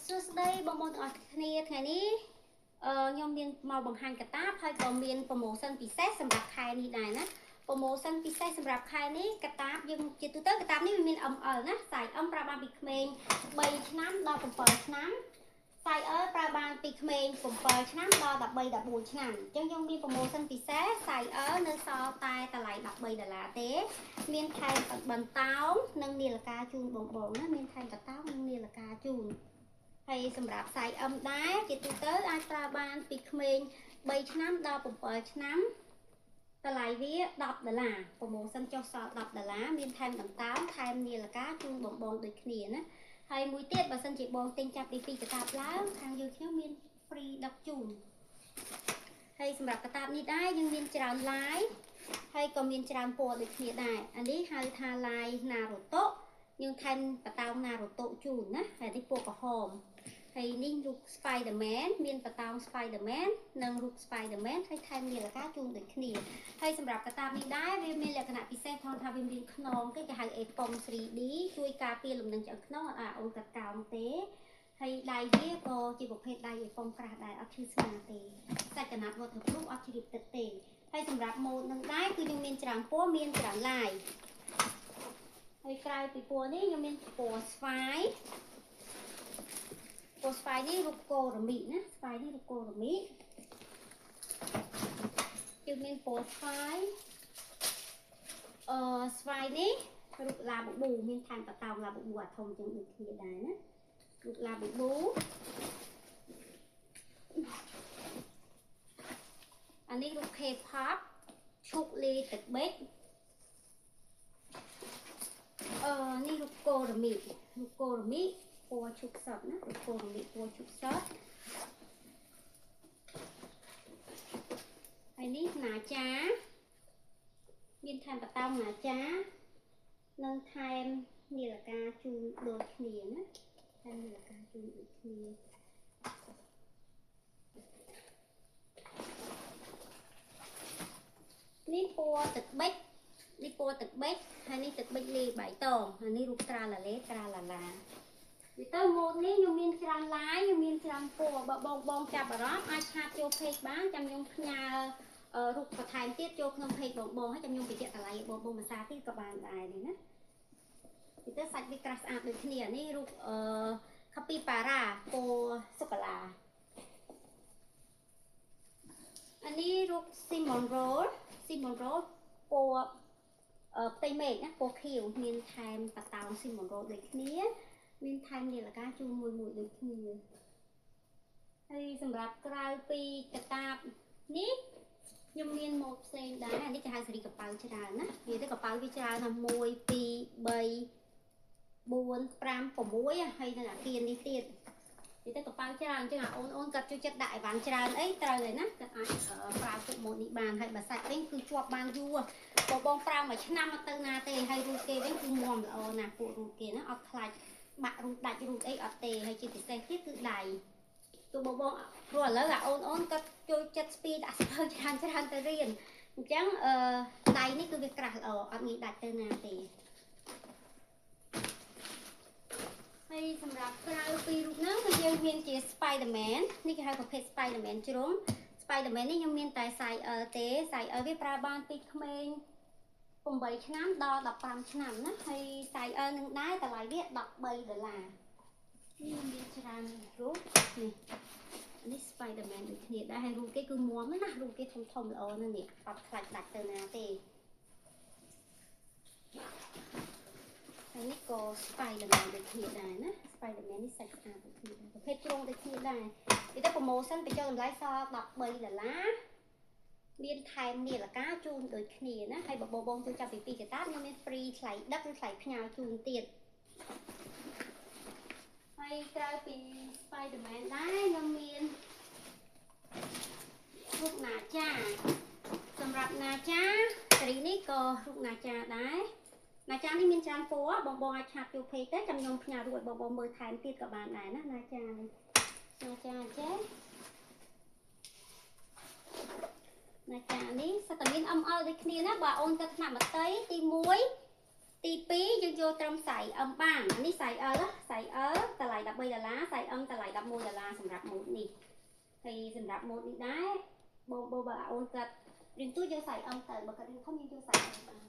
សួស្តីបងប្អូនទាំងអស់គ្នាថ្ងៃនេះខ្ញុំមានមកបង្ហាញកតាបហើយក៏មានប្រូម៉ូសិនពិសេសសម្រាប់ខែនេះដែរណាប្រូម៉ូសិនពិសេសសម្រាប់ខែនេះកតាបយើងជាទូទៅកតាបនេះវាមាន ML ណា size M ប្រើបានពីក្មេង3ឆ្នាំដល់7ឆ្នាំ size L ប្រើបានពីក្មេង7ឆ្នាំដល់13 14ឆ្នាំអញ្ចឹងយើងមានប្រូម៉ូសិនពិសេស size L នៅសល់តែតម្លៃ$13ទេមានថែមបន្តោងនិងនាឡិកាជូនបងណាមានថែមបន្តោងនិងនាឡិកាជូនហើយសម្រាប់ size M ដែរជាទូទៅអាចប្រើបានពីក្មេង3ឆ្នាំដល់7ឆ្នាំតម្លៃវា$10ប្រូម៉ូសិនចុះសល់$10មានថែមបន្តោងថែមនាឡិកាជូនបងដូចគ្នាណាហើយមួយទៀតបើសិនជាបងទិញចាប់ពី2កតាបឡើងខាងយើងខ្ញុំមាន free ដឹកជូនហើយសម្រាប់កតាបនេះដែរយើងមានច្រើន line ហើយក៏មានច្រើនពណ៌ដូចគ្នាដែរអានេះហៅថា line Naruto យើងថែមបតោង Naruto ជូនណាហើយនេះពណ៌ក្រហមហើយនេះរូប Spider-Man មានបតោង Spider-Man និងរូប Spider-Man ហើយថែមនាឡិកាជូនដូចគ្នាហើយសម្រាប់កតាបនេះដែរវាមានលក្ខណៈពិសេសផងថាវាមានខ្នងគេហៅ Epom 3D ជួយការពារលំនឹងឆ្អឹងខ្នងអត់អូនកាត់កោងទេហើយដៃវាក៏ជាប្រភេទដៃ Epom ក្រាស់ដែរអត់ឈឺស្មាទេសាច់កណាត់ waterproof អត់ជ្រាបទឹកទេហើយសម្រាប់ម៉ូតនឹងដែរគឺយើងមានច្រើនពណ៌មានច្រើនឡាយហើយក្រៅពីពណ៌នេះខ្ញុំមានពណ៌ស្វាយពណ៌ស្វាយនេះរូបកូរ៉ាមីកណាស្វាយនេះរូបកូរ៉ាមីកយើងមានពណ៌ស្វាយស្វាយនេះរូបឡាប៊ូមានថែមបតោងឡាប៊ូអាធំជាងដូចគ្នាដែរណារូបឡាប៊ូអានេះរូប K-pop ឈុកលេទឹកបេកនេះរូបកូរ៉ាមីករូបកូរ៉ាមីកពណ៌ឈុកសតណារូបកូរ៉ាមីកពណ៌ឈុកសតហើយនេះណាចាមានថែមបតោងណាចានិងថែមនាឡិកាជូនដូចគ្នាណាថែមនាឡិកាជូនដូចគ្នានេះពណ៌ទឹកប៊ិចនេះពណ៌ទឹកប៊ិចហើយនេះទឹកប៊ិចលីបៃតងហើយនេះរូបត្រាឡាឡេត្រាឡាឡាវាទៅម៉ូតនេះខ្ញុំមានច្រើនឡាយខ្ញុំមានច្រើនពណ៌បើបងចាប់អារម្មណ៍អាចឆាតចូល page បានចាំខ្ញុំផ្ញើរូបបន្ថែមទៀតចូលក្នុង page បងហើយចាំខ្ញុំបញ្ជាក់តម្លៃបងភាសាទៀតក៏បានដែរនេះណាវាទៅសាច់វាក្រាស់ស្អាតដូចគ្នានេះរូបខាពីប៉ារ៉ាពណ៌សូកូឡាអានេះរូប Simon Roll ពណ៌ផ្ទៃមេឃណាពណ៌ខៀវមានថែមបតោង Simon Roll ដូចគ្នាមានថែមនាឡិកាជូនមួយដូចគ្នាហើយសម្រាប់ក្រៅពីកតាបនេះខ្ញុំមានម៉ូតផ្សេងដែរអានេះគេហៅសេរីកប៉ៅច្រើនណានិយាយទៅកប៉ៅវាច្រើនណា1 2 3 4 5 6ហើយនៅអាគៀននេះទៀតនិយាយទៅកប៉ៅច្រើនអញ្ចឹងអូនគាត់ជួយចិត្តដាក់អីវ៉ាន់ច្រើនអីត្រូវហើយណាគាត់អាចប្រើទុកម៉ូតនេះបានហើយបើសាច់វិញគឺជាប់បានយូរបងប្រើមួយឆ្នាំមកទៅណាទេហើយរូបគេវិញគឺមាំល្អណាស់ពួករូបគេណាអត់ខ្លាចបាក់រូបដាច់រូបអីអត់ទេហើយជាពិសេសទៀតគឺដៃទោះបងព្រោះឥឡូវអូនគាត់ចូលចិត្តស្ពីដាក់ស្ពើច្រើនទៅរៀនអញ្ចឹងដៃនេះគឺវាក្រាស់ល្អអត់ងាយដាច់ទៅណាទេហើយសម្រាប់ក្រៅពីរូបហ្នឹងគឺយើងមានជា Spider-Man នេះគេហៅប្រភេទ Spider-Man ជ្រុំ Spider-Man នេះខ្ញុំមានតែ size L ទេ size L វាប្រើបានពីក្មេង8ឆ្នាំដល់15ឆ្នាំណាហើយ size L នឹងដែរតម្លៃវា$13នេះមានច្រើនរូបនេះ Spider-Man ដូចគ្នាដែរហើយរូបគេគឺមាំណារូបគេធំល្អណាស់នេះអត់ខ្លាចដាច់ទៅណាទេហើយនេះក៏ Spider-Man ដូចគ្នាដែរណា Spider-Man នេះសាច់ស្អាតដូចគ្នាប្រភេទជ្រុងដូចគ្នាដែរវាទៅប្រូម៉ូសិនបញ្ចុះតម្លៃសល់$13មានថែមនាឡិកាជូនដូចគ្នាណាហើយបងជួយចាប់ពី2កតាបខ្ញុំមាន free ថ្លៃដឹកឬថ្លៃផ្ញើជូនទៀតហើយក្រៅពី Spider-Man ដែរខ្ញុំមានរូបណាចាសម្រាប់ណាចាសេរីនេះក៏រូបណាចាដែរណាចានេះមានច្រើនពណ៌បងអាចឆាតចូល page ទៅចាំខ្ញុំផ្ញើរូបឲ្យបងមើលថែមទៀតក៏បានដែរណាណាចាចេះណាចានេះសិតតែមាន ML ដូចគ្នាណាបើអូនទៅថ្នាក់មត្តេយ្យទី1 ទី2យើងយកត្រឹមខ្សែអឹមបានអានេះខ្សែអឺខ្សែអឺតម្លៃ$13ខ្សែអឹមតម្លៃ$11សម្រាប់ម៉ូតនេះហើយសម្រាប់ម៉ូតនេះដែរបងបើអូនកាត់រៀងទូយកខ្សែអឹមទៅបើកាត់រៀងធំយើងយកខ្សែអឹមបាន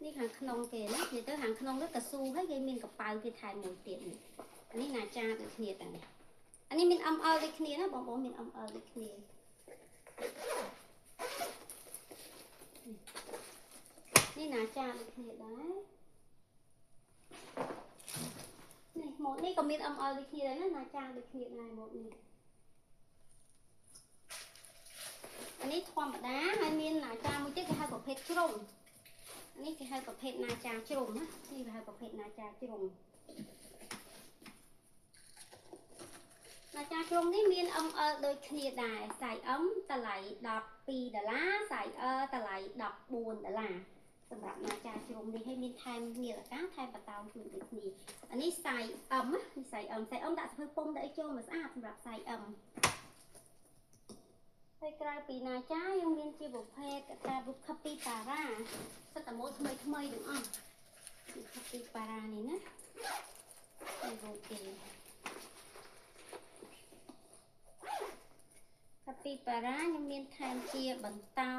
នេះខាងក្នុងគេណានិយាយទៅខាងក្នុងនេះកស៊ូហើយគេមានកប៉ៅគេថែមមួយទៀតនេះអានេះណាចាដូចគ្នាតាអានេះមាន ML ដូចគ្នាណាបងមាន ML ដូចគ្នានេះណាចាដូចគ្នាដែរនេះម៉ូតនេះក៏មាន ML ដូចគ្នាដែរណាចាដូចគ្នាដែរម៉ូតនេះអានេះធម្មតាហើយមានណាចាមួយទៀតគេហៅប្រភេទជ្រុងនេះគេហៅប្រភេទណាចាជ្រុងណានេះគេហៅប្រភេទណាចាជ្រុងណាចាជ្រុងនេះមាន ML ដូចគ្នាដែរខ្សែ M តម្លៃ$12ខ្សែ E តម្លៃ$14សម្រាប់ណាចាជ្រុងនេះហើយមានថែមនាឡិកាថែមបតោជួយដូចគ្នាអានេះខ្សែ M នេះខ្សែ M ខ្សែ M ដាក់ធ្វើពុំដាក់អីចូលមកស្អាតសម្រាប់ខ្សែ M ហើយក្រៅពីណាចាយើងមានជាប្រភេទកតារូប Capybara សិតតែម៉ូតថ្មីទាំងអស់ Capybara នេះណានេះរូបគេCapybara ខ្ញុំមានថែមជាបន្តោ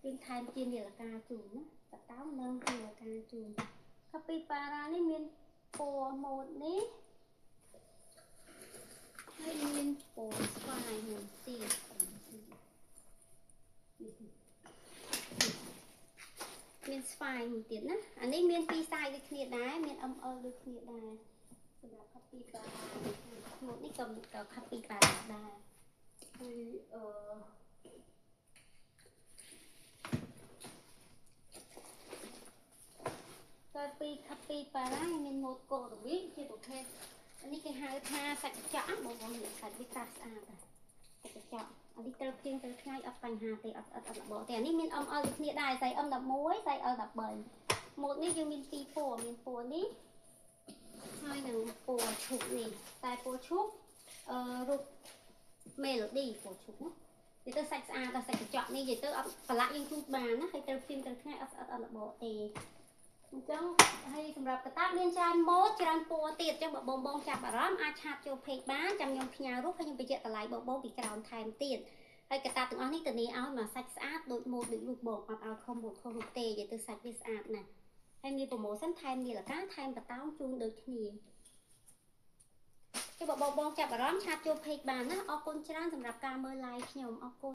យើងថែមជានាឡិកាជូនណាបន្តោនិងនាឡិកាជូន Capybara នេះមានពណ៌ម៉ូតនេះហើយមានពណ៌ស្វាយមួយទៀតមានស្វាយមួយទៀតណាអានេះមានពីរខ្សែដូចគ្នាដែរមាន ML ដូចគ្នាដែរសម្រាប់ Capybara ម៉ូតនេះក៏ Capybara ដែរហើយទៅពី Capybara មានម៉ូតកូរវីជាប្រភេទនេះគេហៅថាសាច់កញ្ចក់បងមានសាច់វាក្រាស់ស្អាតសាច់កញ្ចក់អានេះត្រូវភ្លៀងទៅថ្ងៃអត់បញ្ហាទេអត់របបទេអានេះមាន ML ដូចគ្នាដែរខ្សែ M11 ខ្សែ L13 ម៉ូតនេះយើងមានពីរពណ៌មានពណ៌នេះហើយនឹងពណ៌ឈូកនេះតែពណ៌ឈូករូប Melody ពណ៌ឈូកណានិយាយទៅសាច់ស្អាតតែសាច់កញ្ចក់នេះនិយាយទៅអត់ប្រឡាក់យើងជូតបានណាហើយត្រូវភ្លៀងទៅថ្ងៃអត់របបទេអញ្ចឹងហើយសម្រាប់កតាបមានច្រើនម៉ូតច្រើនពណ៌ទៀតអញ្ចឹងបើបងចាប់អារម្មណ៍អាចឆាតចូល page បានចាំខ្ញុំផ្ញើរូបហើយខ្ញុំបញ្ជាក់តម្លៃបងពីក្រោមថែមទៀតហើយកតាបទាំងអស់នេះធានាឲ្យមកសាច់ស្អាតដូចម៉ូតដូចរូបបងអត់ឲ្យខុសម៉ូតខុសរូបទេនិយាយទៅសាច់វាស្អាតណាស់ហើយមានប្រូម៉ូសិនថែមនាឡិកាថែមបតោងជូនដូចគ្នាគឺបើបងចាប់អារម្មណ៍ឆាតចូល page បានណាអរគុណច្រើនសម្រាប់ការមើល live ខ្ញុំអរគុណ